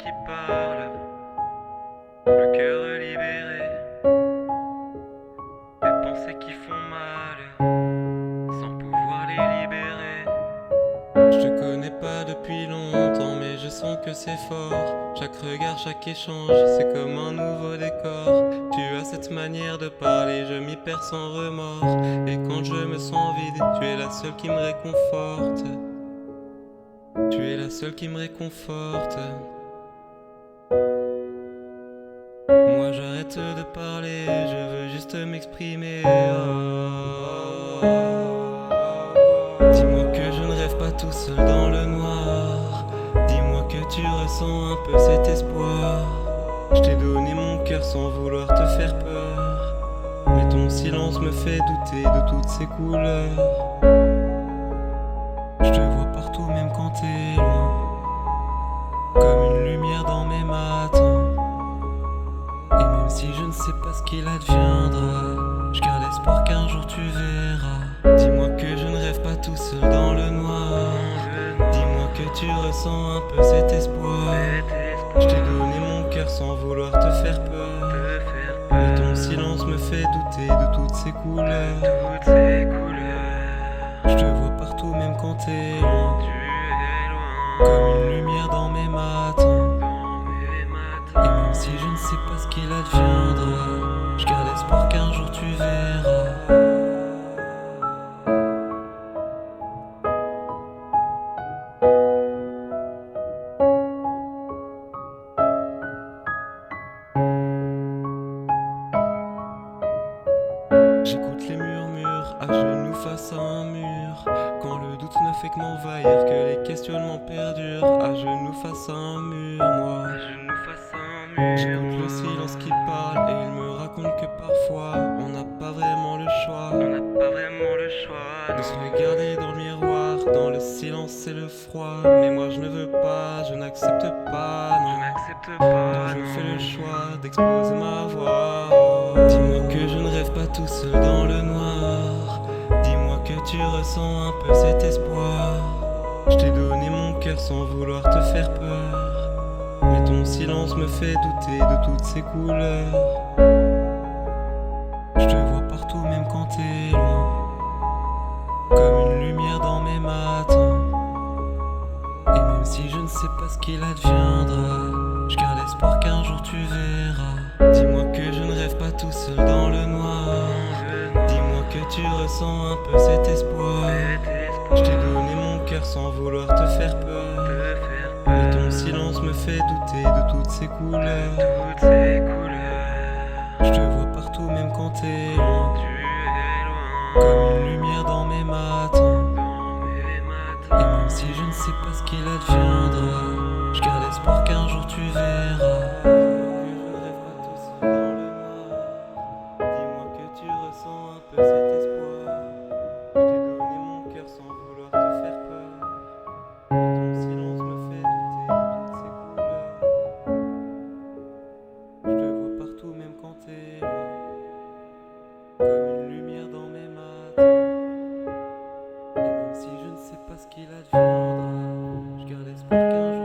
qui parle, le cœur libéré, des pensées qui font mal, sans pouvoir les libérer. Je te connais pas depuis longtemps, mais je sens que c'est fort. Chaque regard, chaque échange, c'est comme un nouveau décor. Tu as cette manière de parler, je m'y perds sans remords. Et quand je me sens vide, tu es la seule qui me réconforte. Tu es la seule qui me réconforte. Moi j'arrête de parler, je veux juste m'exprimer. Dis-moi que je ne rêve pas tout seul dans le noir. Dis-moi que tu ressens un peu cet espoir. Je t'ai donné mon cœur sans vouloir te faire peur, mais ton silence me fait douter de toutes ces couleurs. Je te vois partout même quand t'es loin, comme une lumière dans mes matins. Et même si je ne sais pas ce qu'il adviendra, je garde espoir qu'un jour tu verras. Dis-moi que je ne rêve pas tout seul dans le noir. Dis-moi que tu ressens un peu cet espoir. Je t'ai donné mon cœur sans vouloir te faire peur, mais ton silence me fait douter de toutes ces couleurs. Je te vois partout même quand t'es loin, comme une lumière dans mes matins. Et même si je ne sais pas ce qu'il adviendra, je garde espoir qu'un jour tu verras. J'écoute les murmures à genoux face à un mur, quand le doute ne fait que m'envahir, que les questionnements perdurent. À genoux face à un mur, moi j'écoute le silence qui parle, et il me raconte que parfois on n'a pas vraiment le choix. De se regarder dans le miroir, dans le silence et le froid. Mais moi je ne veux pas, je n'accepte pas, non. Donc je fais le choix d'exposer ma voix. Dis-moi que je ne rêve pas tout seul dans le noir. Dis-moi que tu ressens un peu cet espoir. Je t'ai donné mon cœur sans vouloir te faire peur, mais ton silence me fait douter de toutes ces couleurs. Je te vois partout même quand t'es loin, comme une lumière dans mes matins. Et même si je ne sais pas ce qu'il adviendra, je garde espoir qu'un jour tu verras. Dis-moi que je ne rêve pas tout seul dans le noir. Dis-moi que tu ressens un peu cet espoir. Je t'ai donné mon cœur sans vouloir te faire peur, mais ton silence me fait douter de toutes ces couleurs. Je te vois partout même quand t'es loin, comme une lumière dans mes matins. Et même si je ne sais pas ce qu'il adviendra, je garde espoir qu'un jour tu verras. Dis-moi que tu ressens un peu cet espoir. Je t'ai donné mon cœur sans vouloir te faire peur, mais ton silence me fait douter de toutes ces couleurs. Je te vois partout même quand t'es loin, comme une lumière dans mes matins. Et même si je ne sais pas ce qu'il adviendra, je garde espoir qu'un jour